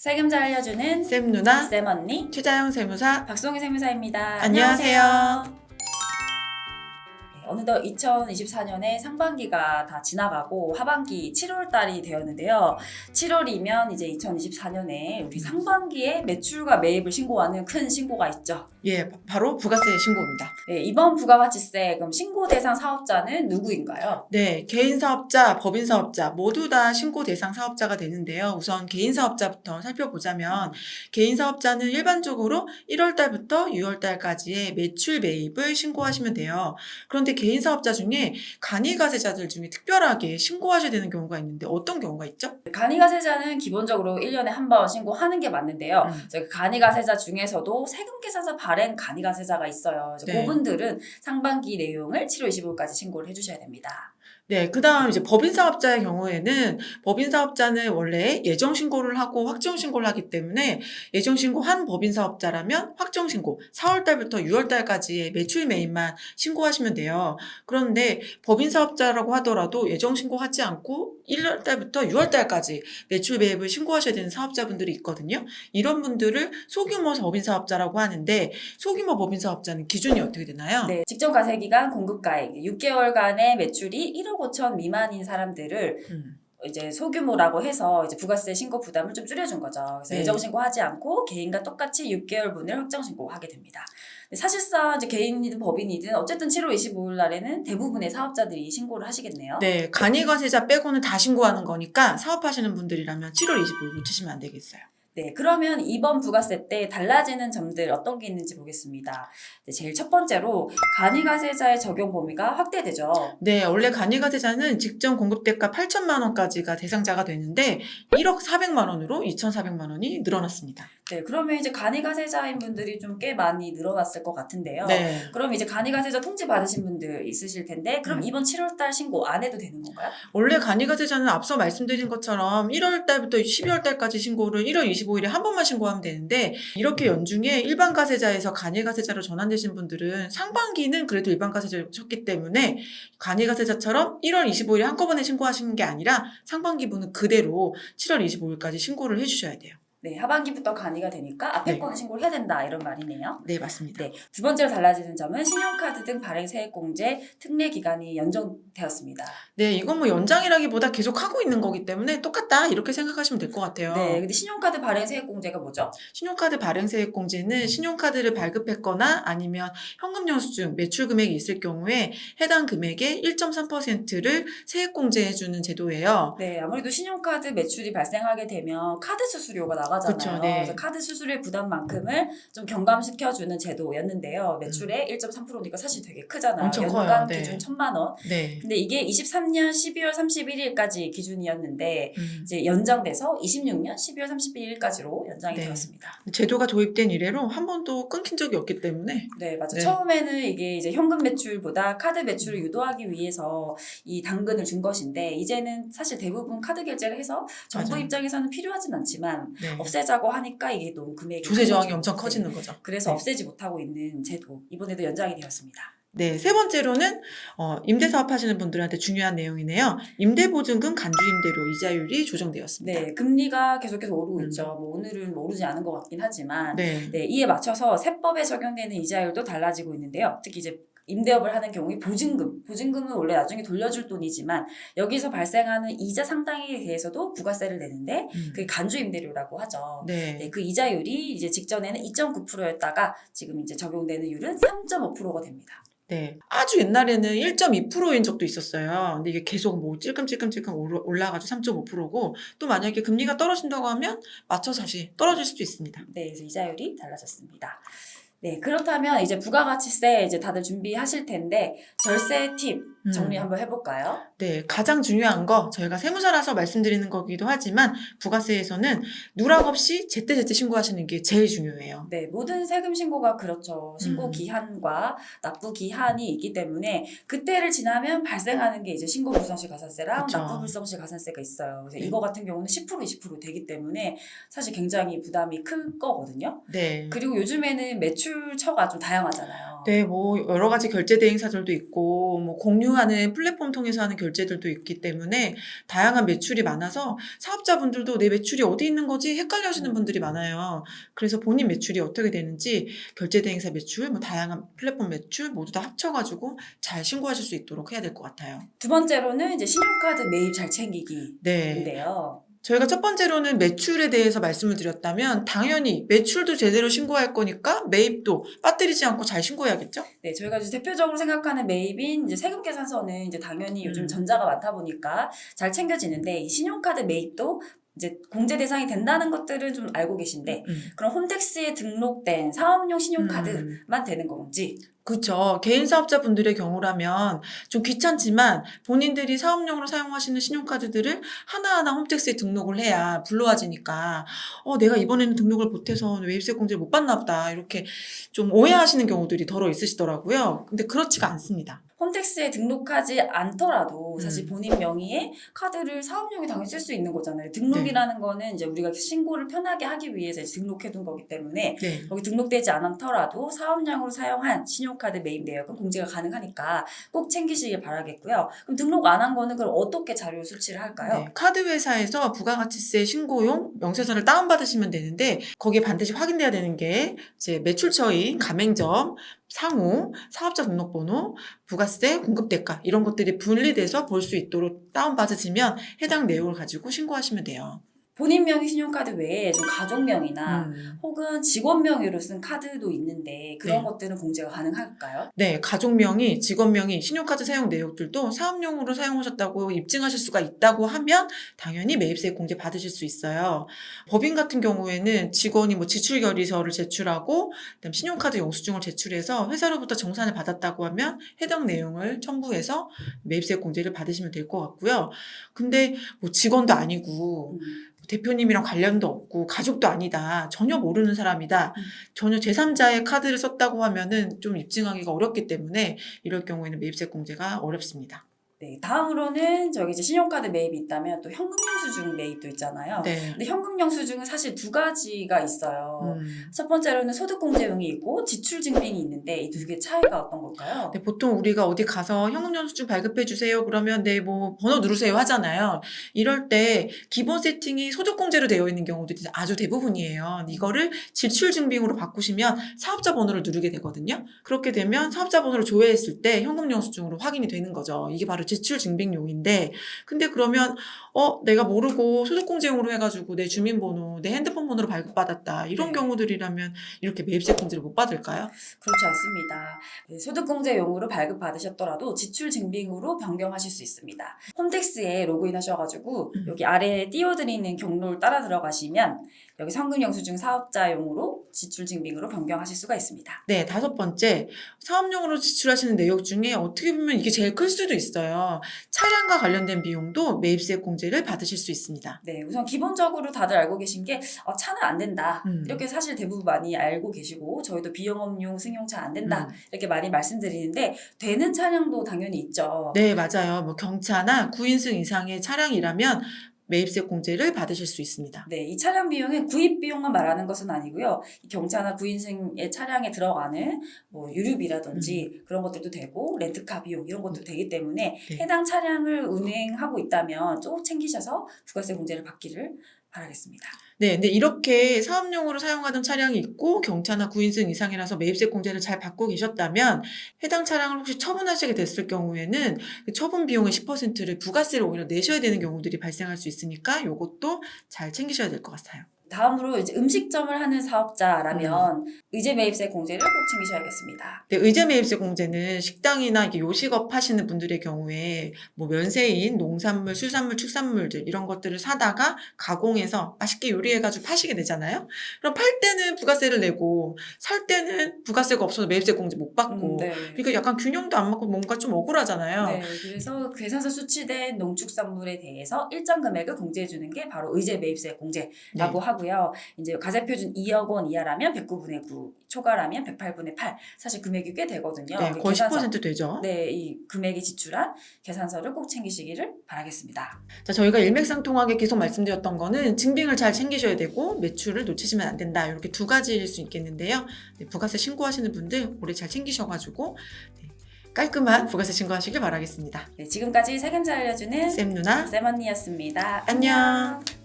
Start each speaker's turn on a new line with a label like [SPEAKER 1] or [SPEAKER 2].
[SPEAKER 1] 세금 잘 알려주는
[SPEAKER 2] 쌤 누나,
[SPEAKER 1] 쌤 언니
[SPEAKER 2] 최자영 세무사.
[SPEAKER 1] 박송희 세무사입니다.
[SPEAKER 2] 안녕하세요.
[SPEAKER 1] 어느덧 2024년의 상반기가 다 지나가고 하반기 7월 달이 되었는데요. 7월이면 이제 2024년에 우리 상반기에 매출과 매입을 신고하는 큰 신고가 있죠.
[SPEAKER 2] 예, 바로 부가세 신고입니다.
[SPEAKER 1] 네, 이번 부가가치세 그럼 신고 대상 사업자는 누구인가요?
[SPEAKER 2] 네, 개인 사업자, 법인 사업자 모두 다 신고 대상 사업자가 되는데요. 우선 개인 사업자부터 살펴보자면 개인 사업자는 일반적으로 1월 달부터 6월 달까지의 매출 매입을 신고하시면 돼요. 그런데 개인 사업자 중에 간이가세자들 중에 특별하게 신고하셔야 되는 경우가 있는데 어떤 경우가 있죠?
[SPEAKER 1] 간이가세자는 기본적으로 1년에 한 번 신고하는 게 맞는데요. 저희 간이가세자 중에서도 세금계산서 발행 간이가세자가 있어요.
[SPEAKER 2] 네.
[SPEAKER 1] 그분들은 상반기 내용을 7월 25일까지 신고를 해주셔야 됩니다.
[SPEAKER 2] 네, 그 다음 이제 법인 사업자의 경우에는 법인 사업자는 원래 예정 신고를 하고 확정 신고를 하기 때문에 예정 신고한 법인 사업자라면 확정 신고 4월 달부터 6월 달까지의 매출 매입만 신고하시면 돼요. 그런데 법인 사업자라고 하더라도 예정 신고하지 않고 1월 달부터 6월 달까지 매출 매입을 신고하셔야 되는 사업자분들이 있거든요. 이런 분들을 소규모 법인 사업자라고 하는데 소규모 법인 사업자는 기준이 어떻게 되나요?
[SPEAKER 1] 네, 직전 가세기간 공급가액 6개월간의 매출이 1억 5천 미만인 사람들을 이제 소규모라고 해서 이제 부가세 신고 부담을 좀 줄여준 거죠. 그래서
[SPEAKER 2] 네.
[SPEAKER 1] 예정 신고하지 않고 개인과 똑같이 6개월분을 확정 신고하게 됩니다. 근데 사실상 이제 개인이든 법인이든 어쨌든 7월 25일 날에는 대부분의 사업자들이 신고를 하시겠네요.
[SPEAKER 2] 네, 간이가세자 빼고는 다 신고하는 거니까 사업하시는 분들이라면 7월 25일 놓치시면 안 되겠어요.
[SPEAKER 1] 네, 그러면 이번 부가세 때 달라지는 점들 어떤 게 있는지 보겠습니다. 제일 첫 번째로 간이가세자의 적용 범위가 확대되죠.
[SPEAKER 2] 네, 원래 간이가세자는 직전 공급대가 8천만 원까지가 대상자가 되는데 1억 4백만 원으로 2,400만 원이 늘어났습니다.
[SPEAKER 1] 네, 그러면 이제 간이가세자인 분들이 좀 꽤 많이 늘어났을 것 같은데요.
[SPEAKER 2] 네.
[SPEAKER 1] 그럼 이제 간이가세자 통지 받으신 분들 있으실 텐데 그럼 이번 7월 달 신고 안 해도 되는 건가요?
[SPEAKER 2] 원래 간이가세자는 앞서 말씀드린 것처럼 1월 달부터 12월 달까지 신고를 1월 25일에 한 번만 신고하면 되는데 이렇게 연중에 일반 가세자에서 간이가세자로 전환되신 분들은 상반기는 그래도 일반 가세자셨기 때문에 간이가세자처럼 1월 25일에 한꺼번에 신고하시는 게 아니라 상반기분은 그대로 7월 25일까지 신고를 해주셔야 돼요.
[SPEAKER 1] 네, 하반기부터 간이가 되니까 앞에
[SPEAKER 2] 네.
[SPEAKER 1] 거는 신고를 해야 된다 이런 말이네요.
[SPEAKER 2] 네, 맞습니다.
[SPEAKER 1] 네, 두 번째로 달라지는 점은 신용카드 등 발행 세액공제 특례 기간이 연장되었습니다.
[SPEAKER 2] 네, 이건 뭐 연장이라기보다 계속 하고 있는 거기 때문에 똑같다 이렇게 생각하시면 될 것 같아요.
[SPEAKER 1] 네, 근데 신용카드 발행 세액공제가 뭐죠?
[SPEAKER 2] 신용카드 발행세액공제는 신용카드를 발급했거나 아니면 현금 영수증 매출 금액이 있을 경우에 해당 금액의 1.3%를 세액공제해주는 제도예요.
[SPEAKER 1] 네, 아무래도 신용카드 매출이 발생하게 되면 카드 수수료가 나가잖아요.
[SPEAKER 2] 그쵸, 네.
[SPEAKER 1] 그래서 카드 수수료의 부담만큼을 좀 경감시켜주는 제도였는데요. 매출의 1.3%니까 사실 되게 크잖아요.
[SPEAKER 2] 엄청 커요.
[SPEAKER 1] 연간
[SPEAKER 2] 네.
[SPEAKER 1] 기준 1,000만 원.
[SPEAKER 2] 네.
[SPEAKER 1] 근데 이게 23년 12월 31일까지 기준이었는데 이제 연장돼서 26년 12월 31일까지로 연장이
[SPEAKER 2] 네.
[SPEAKER 1] 되었습니다.
[SPEAKER 2] 제도가 도입된 이래로 한 번도 끊긴 적이 없기 때문에
[SPEAKER 1] 네, 맞아요.
[SPEAKER 2] 네.
[SPEAKER 1] 처음에는 이게 이제 현금 매출보다 카드 매출을 유도하기 위해서 이 당근을 준 것인데 이제는 사실 대부분 카드 결제를 해서 정부
[SPEAKER 2] 맞아요.
[SPEAKER 1] 입장에서는 필요하진 않지만
[SPEAKER 2] 네.
[SPEAKER 1] 없애자고 하니까 이게 너무 금액이
[SPEAKER 2] 조세 저항이
[SPEAKER 1] 커지죠.
[SPEAKER 2] 엄청
[SPEAKER 1] 네.
[SPEAKER 2] 커지는 거죠.
[SPEAKER 1] 그래서
[SPEAKER 2] 네.
[SPEAKER 1] 없애지 못하고 있는 제도 이번에도 연장이 되었습니다.
[SPEAKER 2] 네, 세 번째로는 임대사업 하시는 분들한테 중요한 내용이네요. 임대보증금 간주임대료 이자율이 조정되었습니다.
[SPEAKER 1] 네, 금리가 계속해서 오르고 있죠. 뭐 오늘은 오르지 않은 것 같긴 하지만
[SPEAKER 2] 네.
[SPEAKER 1] 네, 이에 맞춰서 세법에 적용되는 이자율도 달라지고 있는데요. 특히 이제 임대업을 하는 경우에 보증금은 원래 나중에 돌려줄 돈이지만 여기서 발생하는 이자 상당에 대해서도 부가세를 내는데 그게 간주임대료라고 하죠.
[SPEAKER 2] 네.
[SPEAKER 1] 네, 그 이자율이 이제 직전에는 2.9%였다가 지금 이제 적용되는 율은 3.5%가 됩니다.
[SPEAKER 2] 네. 아주 옛날에는 1.2%인 적도 있었어요. 근데 이게 계속 뭐 찔끔찔끔 올라가지고 3.5%고 또 만약에 금리가 떨어진다고 하면 맞춰서 다시 떨어질 수도 있습니다.
[SPEAKER 1] 네, 그래서 이자율이 달라졌습니다. 네, 그렇다면 이제 부가가치세 이제 다들 준비하실 텐데 절세 팁 정리 한번 해볼까요?
[SPEAKER 2] 네, 가장 중요한 거 저희가 세무사라서 말씀드리는 거기도 하지만 부가세에서는 누락 없이 제때제때 신고하시는 게 제일 중요해요.
[SPEAKER 1] 네, 모든 세금 신고가 그렇죠. 신고
[SPEAKER 2] 음.
[SPEAKER 1] 기한과 납부 기한이 있기 때문에 그때를 지나면 발생하는 게 이제 신고 불성실 가산세랑
[SPEAKER 2] 그쵸.
[SPEAKER 1] 납부 불성실 가산세가 있어요. 그래서
[SPEAKER 2] 네.
[SPEAKER 1] 이거 같은 경우는 10% 20% 되기 때문에 사실 굉장히 부담이 클 거거든요.
[SPEAKER 2] 네.
[SPEAKER 1] 그리고 요즘에는 매출 매출처가 좀 다양하잖아요.
[SPEAKER 2] 네, 뭐 여러 가지 결제 대행사들도 있고 뭐 공유하는 플랫폼 통해서 하는 결제들도 있기 때문에 다양한 매출이 많아서 사업자분들도 내 매출이 어디 있는 거지 헷갈려 하시는 분들이 많아요. 그래서 본인 매출이 어떻게 되는지 결제 대행사 매출, 뭐 다양한 플랫폼 매출 모두 다 합쳐가지고 잘 신고하실 수 있도록 해야 될 것 같아요.
[SPEAKER 1] 두 번째로는 이제 신용카드 매입 잘 챙기기인데요.
[SPEAKER 2] 네. 저희가 첫 번째로는 매출에 대해서 말씀을 드렸다면 당연히 매출도 제대로 신고할 거니까 매입도 빠뜨리지 않고 잘 신고해야겠죠?
[SPEAKER 1] 네, 저희가 이제 대표적으로 생각하는 매입인 이제 세금 계산서는 이제 당연히 요즘 전자가 많다 보니까 잘 챙겨지는데 이 신용카드 매입도 이제 공제 대상이 된다는 것들은 좀 알고 계신데 그럼 홈택스에 등록된 사업용 신용카드만 되는 건지.
[SPEAKER 2] 그렇죠. 개인 사업자분들의 경우라면 좀 귀찮지만 본인들이 사업용으로 사용하시는 신용카드들을 하나하나 홈택스에 등록을 해야 불러와지니까 내가 이번에는 등록을 못해서 매입세 공제를 못 받나 보다 이렇게 좀 오해하시는 경우들이 더러 있으시더라고요. 근데 그렇지가 않습니다.
[SPEAKER 1] 홈택스에 등록하지 않더라도 사실 본인 명의의 카드를 사업용에 당연히 쓸 수 있는 거잖아요. 등록이라는 거는 이제 우리가 신고를 편하게 하기 위해서 등록해둔 거기 때문에
[SPEAKER 2] 네.
[SPEAKER 1] 거기 등록되지 않더라도 사업용으로 사용한 신용카드 매입 내역은 공제가 가능하니까 꼭 챙기시길 바라겠고요. 그럼 등록 안 한 거는 그럼 어떻게 자료 수치를 할까요?
[SPEAKER 2] 네, 카드 회사에서 부가가치세 신고용 명세서를 다운받으시면 되는데 거기에 반드시 확인돼야 되는 게 이제 매출처인 가맹점, 상호, 사업자 등록번호, 부가세, 공급대가 이런 것들이 분리돼서 볼 수 있도록 다운받으시면 해당 내용을 가지고 신고하시면 돼요.
[SPEAKER 1] 본인 명의 신용카드 외에 좀 가족명이나 혹은 직원 명의로 쓴 카드도 있는데 그런
[SPEAKER 2] 네.
[SPEAKER 1] 것들은 공제가 가능할까요?
[SPEAKER 2] 네, 가족명의, 직원명의, 신용카드 사용 내역들도 사업용으로 사용하셨다고 입증하실 수가 있다고 하면 당연히 매입세 공제 받으실 수 있어요. 법인 같은 경우에는 직원이 뭐 지출결의서를 제출하고 그다음 신용카드 영수증을 제출해서 회사로부터 정산을 받았다고 하면 해당 내용을 첨부해서 매입세 공제를 받으시면 될 것 같고요. 근데 뭐 직원도 아니고 대표님이랑 관련도 없고 가족도 아니다. 전혀 모르는 사람이다. 전혀 제3자의 카드를 썼다고 하면은 좀 입증하기가 어렵기 때문에 이럴 경우에는 매입세 공제가 어렵습니다.
[SPEAKER 1] 네, 다음으로는 저기 이제 신용카드 매입이 있다면 또 현금 영수증 매입도 있잖아요.
[SPEAKER 2] 네.
[SPEAKER 1] 근데 현금 영수증은 사실 두 가지가 있어요. 첫 번째로는 소득공제용이 있고 지출증빙이 있는데 이 두 개 차이가 어떤 걸까요?
[SPEAKER 2] 네, 보통 우리가 어디 가서 현금 영수증 발급해 주세요. 그러면 네, 뭐 번호 누르세요 하잖아요. 이럴 때 기본 세팅이 소득공제로 되어 있는 경우들이 아주 대부분이에요. 이거를 지출증빙으로 바꾸시면 사업자 번호를 누르게 되거든요. 그렇게 되면 사업자 번호를 조회했을 때 현금 영수증으로 확인이 되는 거죠. 이게 바로 지출증빙용인데 근데 그러면 내가 모르고 소득공제용으로 해가지고 내 주민번호, 내 핸드폰 번호로 발급받았다. 이런
[SPEAKER 1] 네.
[SPEAKER 2] 경우들이라면 이렇게 매입세 공제를 못 받을까요?
[SPEAKER 1] 그렇지 않습니다. 네, 소득공제용으로 발급받으셨더라도 지출증빙으로 변경하실 수 있습니다. 홈택스에 로그인 하셔가지고 여기 아래에 띄워드리는 경로를 따라 들어가시면 여기 현금영수증 사업자용으로 지출증빙으로 변경하실 수가 있습니다.
[SPEAKER 2] 네, 다섯 번째, 사업용으로 지출하시는 내역 중에 어떻게 보면 이게 제일 클 수도 있어요. 차량과 관련된 비용도 매입세 공제를 받으실 수 있습니다.
[SPEAKER 1] 네, 우선 기본적으로 다들 알고 계신 게 차는 안 된다. 이렇게 사실 대부분 많이 알고 계시고 저희도 비영업용 승용차 안 된다. 이렇게 많이 말씀드리는데 되는 차량도 당연히 있죠.
[SPEAKER 2] 네, 맞아요. 뭐 경차나 9인승 이상의 차량이라면 매입세 공제를 받으실 수 있습니다.
[SPEAKER 1] 네, 이 차량 비용은 구입 비용만 말하는 것은 아니고요. 이 경차나 9인승의 차량에 들어가는 뭐 유류비라든지 그런 것들도 되고 렌트카 비용 이런 것도 되기 때문에
[SPEAKER 2] 네.
[SPEAKER 1] 해당 차량을 운행하고 있다면 꼭 챙기셔서 부가세 공제를 받기를 바라겠습니다.
[SPEAKER 2] 네, 근데 이렇게 사업용으로 사용하던 차량이 있고 경차나 9인승 이상이라서 매입세 공제를 잘 받고 계셨다면 해당 차량을 혹시 처분하시게 됐을 경우에는 그 처분 비용의 10%를 부가세를 오히려 내셔야 되는 경우들이 발생할 수 있으니까 이것도 잘 챙기셔야 될 것 같아요.
[SPEAKER 1] 다음으로 이제 음식점을 하는 사업자라면 의제 매입세 공제를 꼭 챙기셔야겠습니다.
[SPEAKER 2] 네, 의제 매입세 공제는 식당이나 이게 요식업 하시는 분들의 경우에 뭐 면세인, 농산물, 수산물, 축산물들 이런 것들을 사다가 가공해서 맛있게 요리해가지고 파시게 되잖아요. 그럼 팔 때는 부가세를 내고 살 때는 부가세가 없어서 매입세 공제 못 받고
[SPEAKER 1] 네.
[SPEAKER 2] 그러니까 약간 균형도 안 맞고 뭔가 좀 억울하잖아요.
[SPEAKER 1] 네, 그래서 계산서 수치된 농축산물에 대해서 일정 금액을 공제해 주는 게 바로 의제 매입세 공제라고 하고요. 하고요. 이제 가세표준 2억 원 이하라면 109분의 9, 초과라면 108분의 8. 사실 금액이 꽤 되거든요.
[SPEAKER 2] 네, 거의 10% 되죠.
[SPEAKER 1] 네, 이 금액이 지출한 계산서를 꼭 챙기시기를 바라겠습니다.
[SPEAKER 2] 자, 저희가 일맥상통하게 계속 말씀드렸던 거는 증빙을 잘 챙기셔야 되고 매출을 놓치시면 안 된다. 이렇게 두 가지일 수 있겠는데요. 네, 부가세 신고하시는 분들 올해 잘 챙기셔가지고 네, 깔끔한 부가세 신고하시길 바라겠습니다.
[SPEAKER 1] 네, 지금까지 세금잘 알려주는
[SPEAKER 2] 쌤 누나
[SPEAKER 1] 쌤 언니였습니다.
[SPEAKER 2] 안녕.